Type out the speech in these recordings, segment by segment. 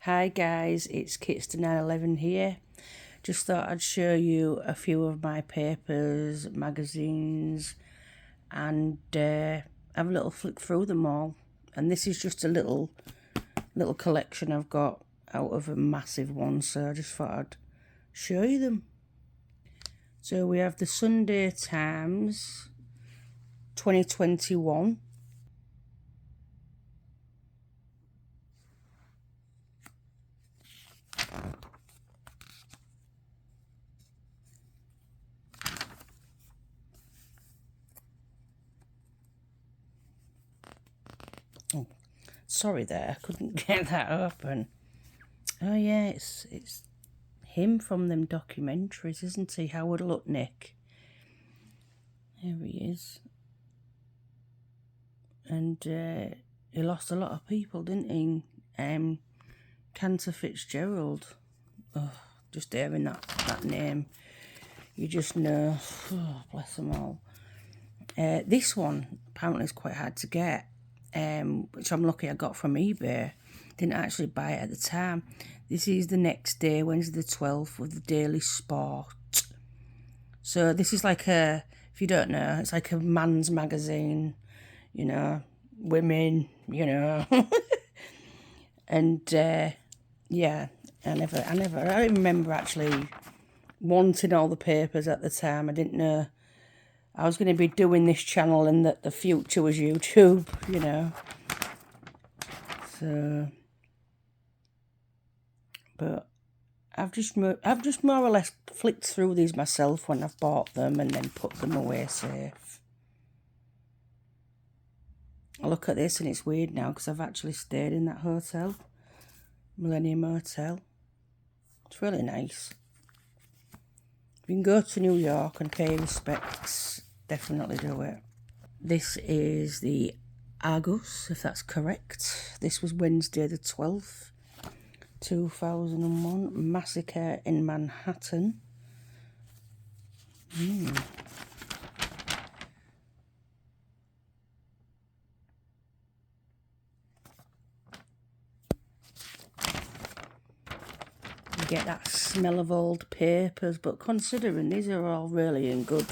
Hi guys, it's Kits911 here. Just thought I'd show you a few of my papers, magazines, and have a little flick through them all. And this is just a little collection I've got out of a massive one, so I just thought I'd show you them. So we have the Sunday Times 2021. Oh, sorry there, I couldn't get that open. Oh yeah, it's him from them documentaries, isn't he? Howard Lutnick. There he is. And he lost a lot of people, didn't he? Cantor Fitzgerald. Oh, just hearing that name, you just know. Oh, bless them all. This one apparently is quite hard to get, which I'm lucky I got from eBay. Didn't actually buy it at the time. This is the next day, Wednesday the 12th, with the Daily Sport. So this is like a, if you don't know, it's like a man's magazine, you know, women, you know. And yeah, I remember actually wanting all the papers at the time. I didn't know I was going to be doing this channel and that the future was YouTube, you know. So, but I've just more or less flicked through these myself when I've bought them and then put them away safe. I look at this and it's weird now because I've actually stayed in that hotel, Millennium Hotel. It's really nice. If you can go to New York and pay respects, definitely do it. This is the Argus, if that's correct. This was Wednesday the 12th, 2001. Massacre in Manhattan. You get that smell of old papers, but considering these are all really in good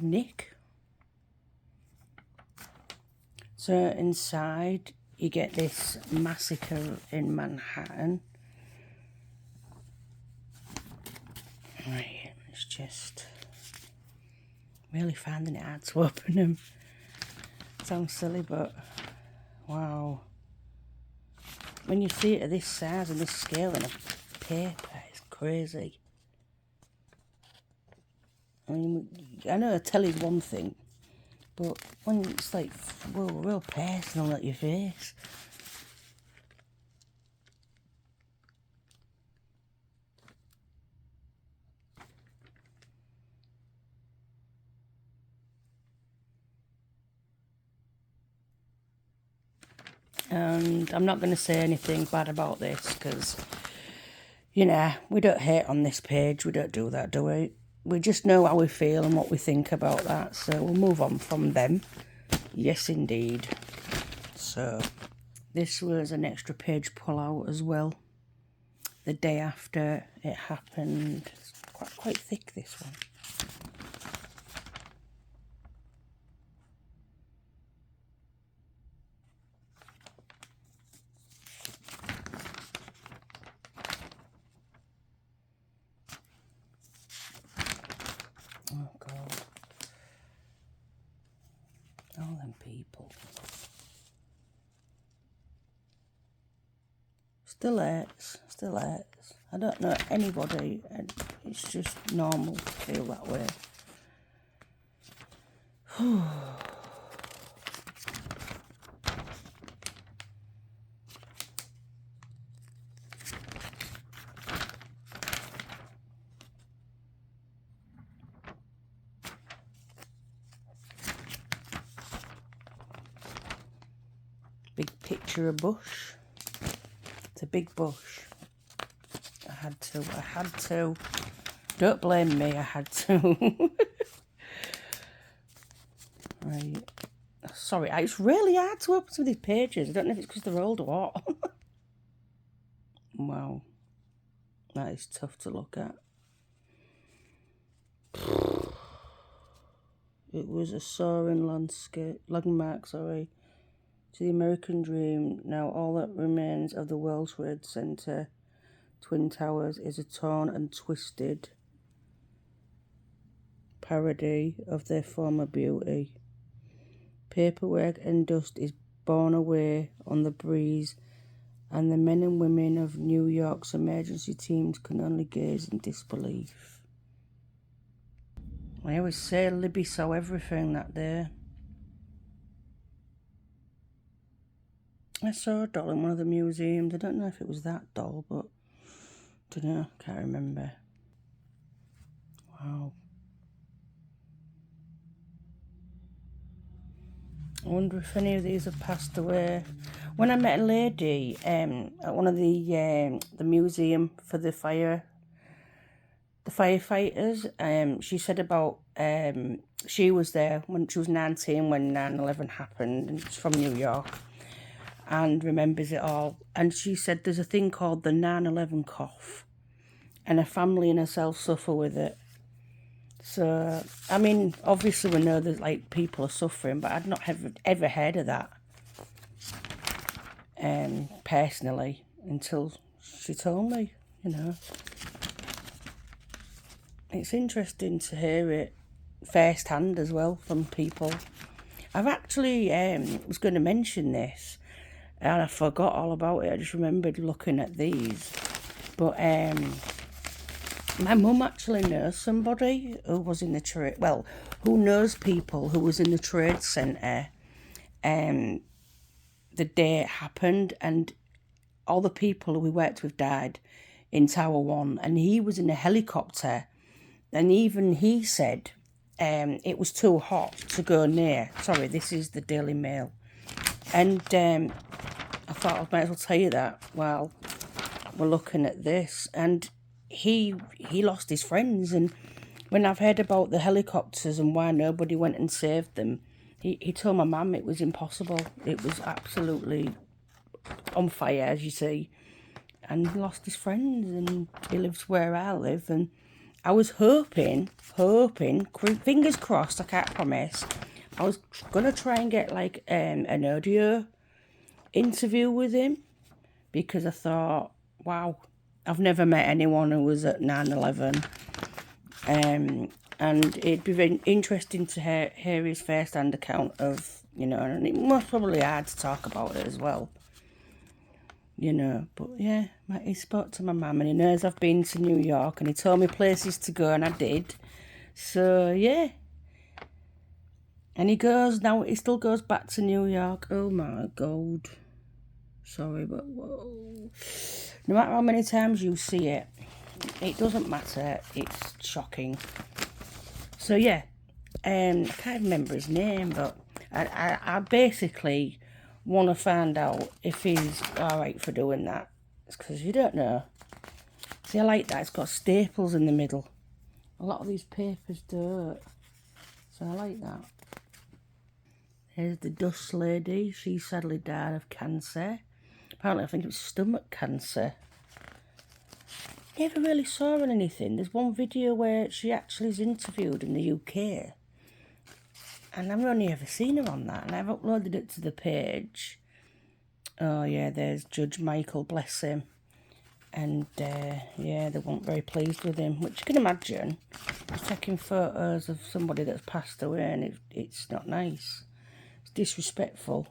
nick. So inside you get this Massacre in Manhattan. Right, it's just really finding it hard to open them. Sounds silly, but wow. When you see it at this size and this scale in a paper, it's crazy. I mean, I know a telly's one thing, but when it's like, well, real personal at your face. And I'm not going to say anything bad about this because, you know, we don't hate on this page. We don't do that, do we? We just know how we feel and what we think about that. So we'll move on from them. Yes, indeed. So this was an extra page pull-out as well. The day after it happened. It's quite thick, this one. Oh, God. All them people. Still hurts. I don't know anybody, and it's just normal to feel that way. Big picture of bush. It's a big bush. I had to. Don't blame me, I had to. Right. sorry, it's really hard to open some of these pages. I don't know if it's because they're old or what. Wow. That is tough to look at. It was a soaring landmark, to the American dream. Now all that remains of the World Trade Center Twin Towers is a torn and twisted parody of their former beauty. Paperwork and dust is borne away on the breeze, and the men and women of New York's emergency teams can only gaze in disbelief. I always say Libby saw everything that day. I saw a doll in one of the museums. I don't know if it was that doll, but I don't know, can't remember. Wow. I wonder if any of these have passed away. When I met a lady at one of the museum for the firefighters, she said about she was there when she was 19 when 9/11 happened, and she's from New York and remembers it all. And she said there's a thing called the 9/11 cough, and her family and herself suffer with it. So, I mean, obviously we know that, like, people are suffering, but I'd not ever heard of that, personally, until she told me, you know. It's interesting to hear it firsthand as well from people. I've actually was going to mention this, and I forgot all about it. I just remembered looking at these. But my mum actually knows somebody who was in the trade, well, who knows people who was in the trade centre the day it happened, and all the people who we worked with died in Tower 1, and he was in a helicopter, and even he said it was too hot to go near. Sorry, this is the Daily Mail. And I thought I might as well tell you that while we're looking at this. And he lost his friends, and when I've heard about the helicopters and why nobody went and saved them, he told my mum it was impossible. It was absolutely on fire, as you see, and he lost his friends, and he lives where I live. And I was hoping, fingers crossed, I can't promise, I was going to try and get like an audio interview with him, because I thought, wow, I've never met anyone who was at 9/11, and it'd be very interesting to hear his first-hand account of, you know, and it must probably hard to talk about it as well, you know. But yeah, he spoke to my mum, and he knows I've been to New York, and he told me places to go, and I did. So yeah, and he still goes back to New York. Oh my God. Sorry, but whoa. No matter how many times you see it, it doesn't matter. It's shocking. So yeah, I can't remember his name, but I basically want to find out if he's alright for doing that. It's because you don't know. See, I like that. It's got staples in the middle. A lot of these papers don't. So I like that. Here's the dust lady. She sadly died of cancer. Apparently, I think it was stomach cancer. Never really saw her in anything. There's one video where she actually is interviewed in the UK, and I've only ever seen her on that, and I've uploaded it to the page. Oh yeah, there's Judge Michael, bless him. And yeah, they weren't very pleased with him, which you can imagine. He's taking photos of somebody that's passed away, and it's not nice. It's disrespectful.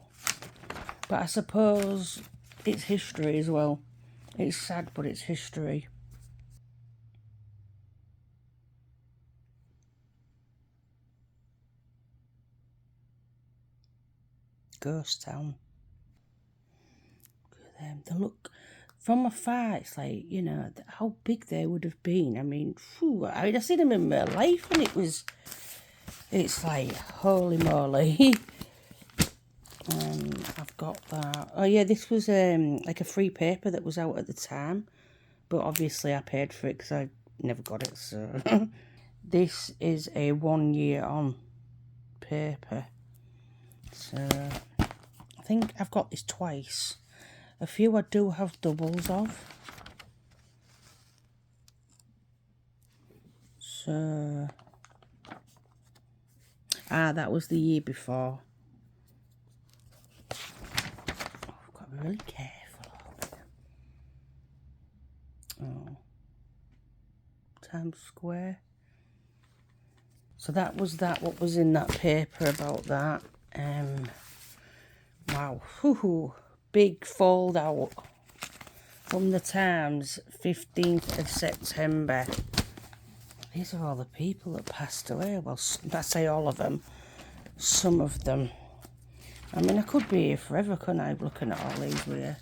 But I suppose it's history as well. It's sad, but it's history. Ghost town. Look at them. They look, from afar, it's like, you know, how big they would have been. I mean, I've seen them in my life, and it's like, holy moly. I've got that. Oh yeah, this was like a free paper that was out at the time, but obviously I paid for it because I never got it. So this is a 1 year on paper. So, I think I've got this twice. A few I do have doubles of. So, that was the year before. Oh, I've got to be really careful. Oh, Times Square. So that was that. What was in that paper about that? Wow, big fold out from the Times, 15th of September. These are all the people that passed away. Well, I say all of them. Some of them. I mean, I could be here forever, couldn't I, looking at all these with you?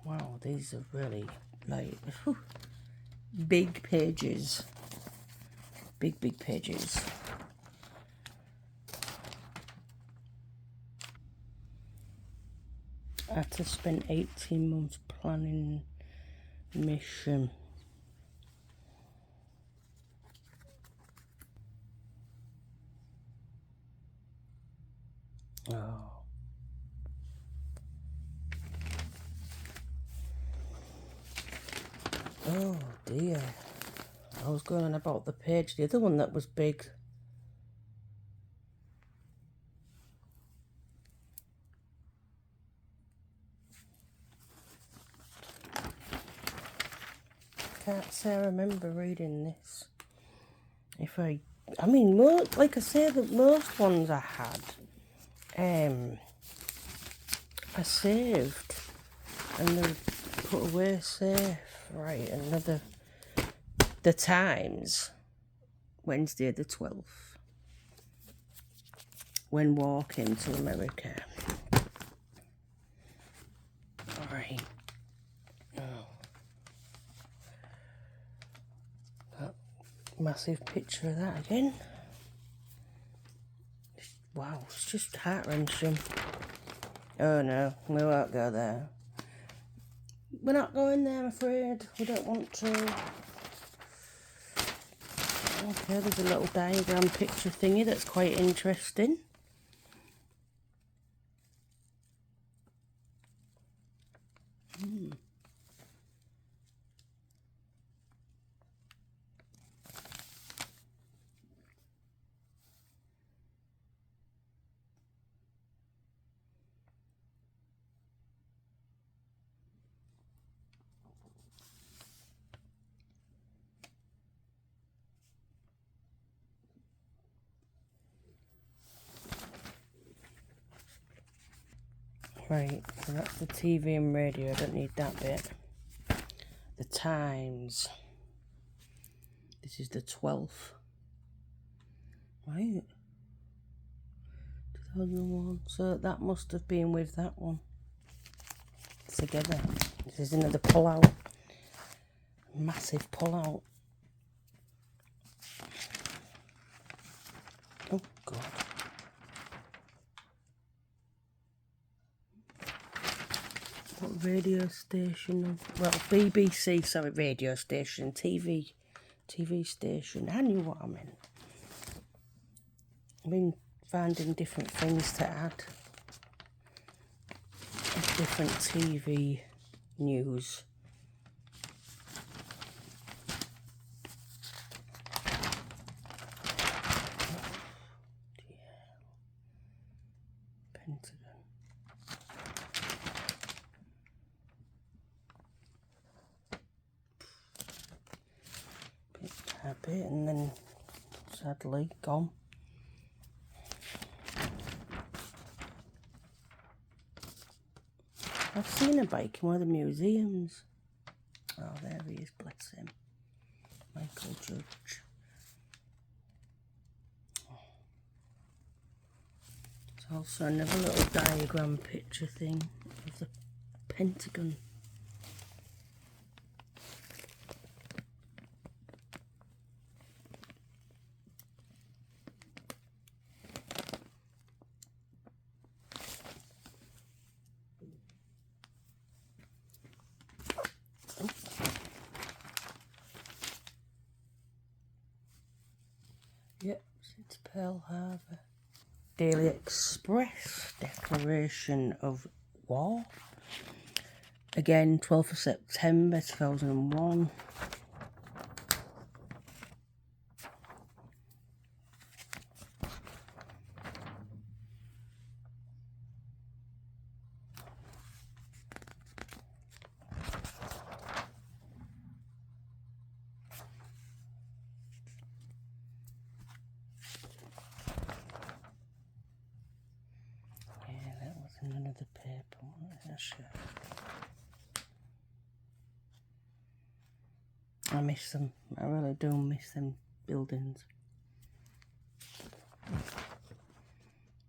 Wow, these are really, like, big pages. Big pages. I had to spend 18 months planning mission. Oh. Oh dear. I was going on about the page, the other one that was big. Can't say I remember reading this. I mean, like I say, the most ones I had, I saved and they're put away safe. Right, another, the Times, Wednesday the 12th, when walking to America. Alright. Oh. That massive picture of that again. Wow, it's just heart-wrenching. Oh no, we won't go there. We're not going there, I'm afraid. We don't want to. Okay, there's a little diagram picture thingy that's quite interesting. Right, so that's the TV and radio, I don't need that bit. The Times. This is the 12th. Right. 2001. So that must have been with that one. Together. This is another pull-out. Massive pull-out. Oh, God. What radio station? Well, BBC, sorry, radio station, TV station. I knew what I meant. I've been finding different things to add. Different TV news. Pentagon. A bit and then sadly gone. I've seen a bike in one of the museums. Oh, there he is, bless him. Michael Judge. There's also another little diagram picture thing of the Pentagon. It's Pearl Harbor. Daily Express, Declaration of War. Again, 12th of September 2001. Another paper. I miss them. I really do miss them buildings.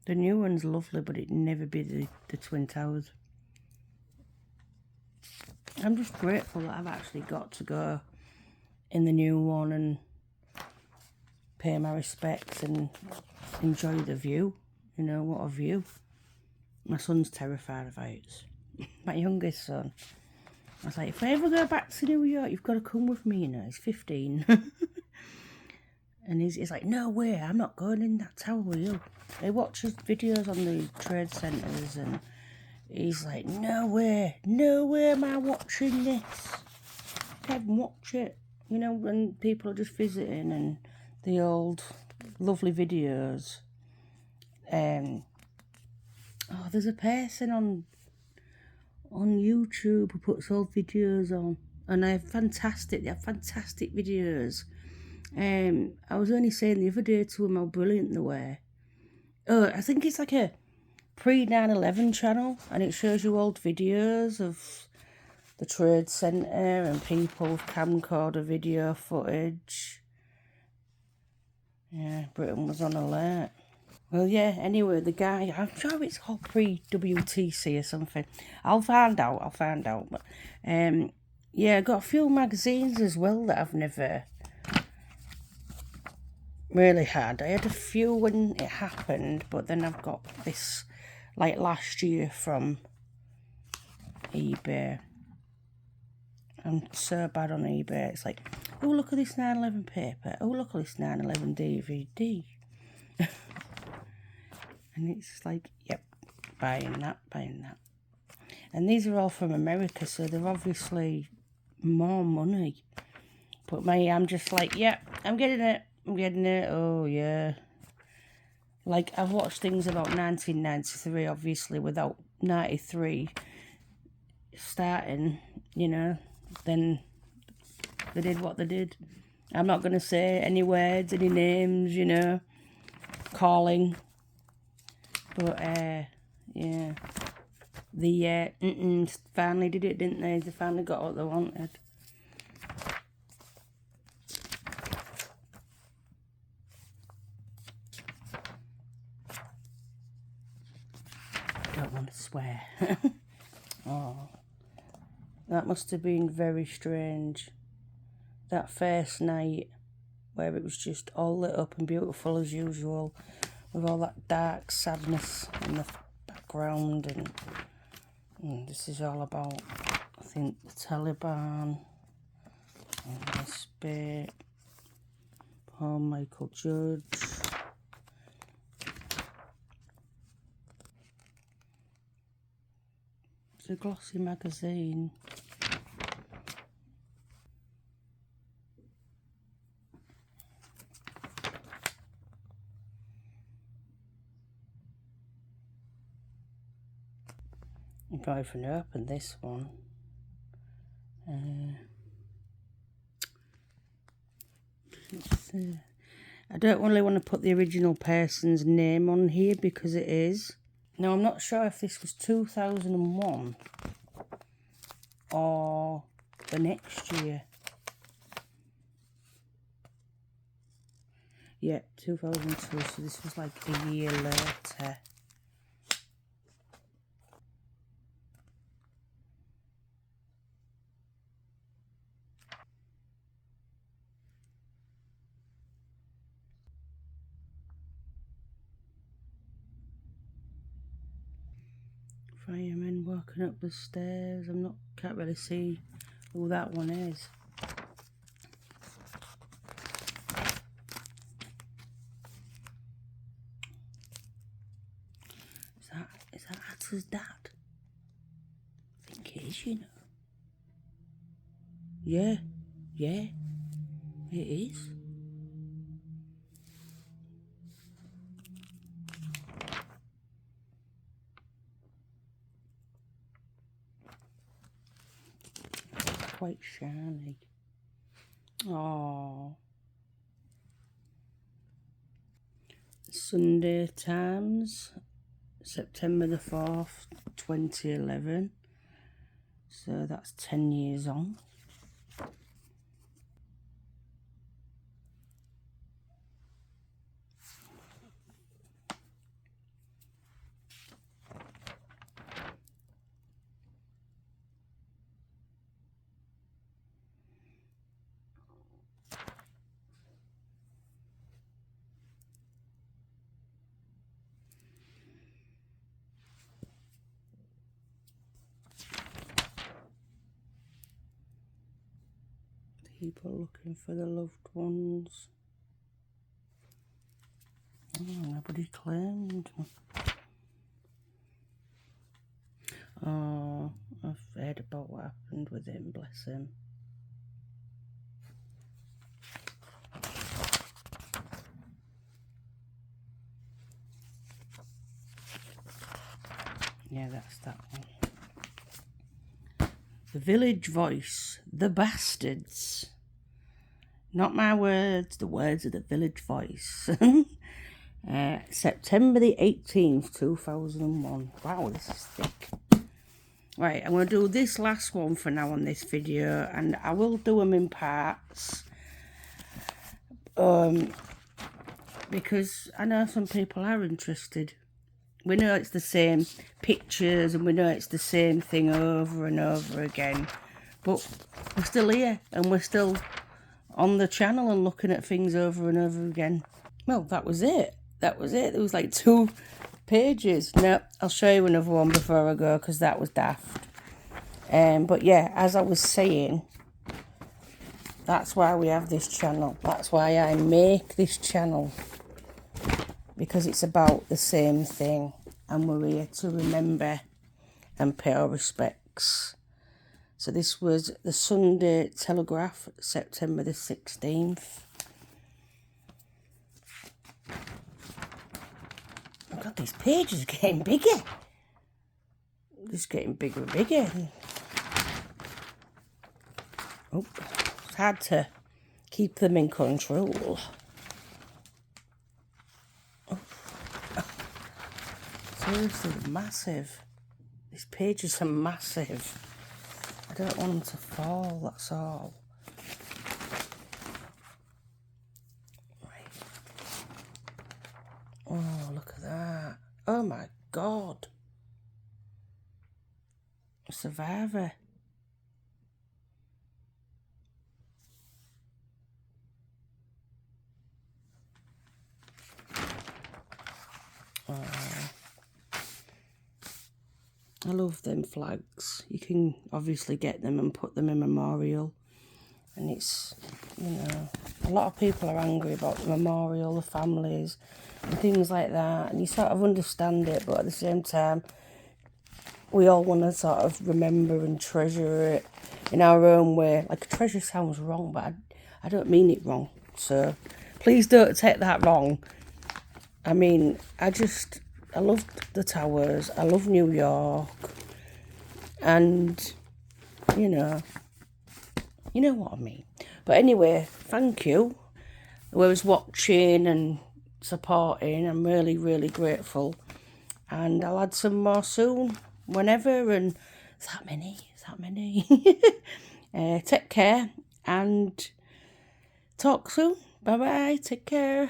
The new one's lovely, but it'd never be the Twin Towers. I'm just grateful that I've actually got to go in the new one and pay my respects and enjoy the view. You know, what a view. My son's terrified of heights. My youngest son. I was like, if I ever go back to New York, you've got to come with me, you know. He's 15. And he's like, no way, I'm not going in that tower with you. He watches videos on the trade centres and he's like, no way am I watching this. Can't even watch it. You know, when people are just visiting and the old lovely videos. Oh, there's a person on YouTube who puts old videos on, and they have fantastic videos. I was only saying the other day to him how brilliant they were. Oh, I think it's like a pre-9/11 channel, and it shows you old videos of the Trade Centre and people with camcorder video footage. Yeah, Britain was on alert. Well, yeah, anyway, the guy, I'm sure it's called pre-WTC or something. I'll find out, but, yeah, I got a few magazines as well that I've never really had. I had a few when it happened, but then I've got this, like, last year from eBay. I'm so bad on eBay. It's like, oh, look at this 9/11 paper. Oh, look at this 9/11 DVD. And it's like, yep, buying that. And these are all from America, so they're obviously more money. But I'm just like, yep, I'm getting it. Oh, yeah. Like, I've watched things about 1993, obviously, without 93 starting, you know. Then they did what they did. I'm not going to say any words, any names, you know, calling. But, yeah, the finally did it, didn't they? They finally got what they wanted. I don't want to swear. Oh, that must have been very strange. That first night where it was just all lit up and beautiful as usual, with all that dark sadness in the background, and this is all about, I think, the Taliban, and this bit, poor Michael Judge. It's a glossy magazine. I can't even open this one. I don't really want to put the original person's name on here because it is. Now, I'm not sure if this was 2001 or the next year. Yeah, 2002, so this was like a year later. Firemen walking up the stairs. Can't really see who that one is. Potter's dad? I think it is, you know. Yeah, yeah, it is. Quite shiny. Oh. Sunday Times, September the 4th, 2011. So that's 10 years on. People looking for the loved ones. Oh, nobody claimed. Oh, I've heard about what happened with him, bless him. Yeah, that's that one. The Village Voice, The Bastards. Not my words, the words of the Village Voice. September the 18th, 2001. Wow, this is thick. Right, I'm going to do this last one for now on this video, and I will do them in parts. Because I know some people are interested. We know it's the same pictures and we know it's the same thing over and over again. But we're still here and we're still on the channel and looking at things over and over again. Well, that was it. That was it. There was like 2 pages. No, I'll show you another one before I go because that was daft. But yeah, as I was saying, that's why we have this channel. That's why I make this channel. Because it's about the same thing. And we're here to remember and pay our respects. So this was the Sunday Telegraph, September the 16th. Oh God, these pages are getting bigger. Just getting bigger and bigger. Oh, it's hard to keep them in control. Seriously, massive. These pages are massive. I don't want them to fall, that's all. Right. Oh, look at that. Oh my God. A survivor. I love them flags. You can obviously get them and put them in memorial. And it's, you know, a lot of people are angry about the memorial, the families, and things like that. And you sort of understand it, but at the same time, we all want to sort of remember and treasure it in our own way. Like, treasure sounds wrong, but I don't mean it wrong. So please don't take that wrong. I mean, I love the towers. I love New York. And, you know what I mean. But anyway, thank you. Whoever's watching and supporting, I'm really, really grateful. And I'll add some more soon, whenever. And is that many? Take care and talk soon. Bye-bye. Take care.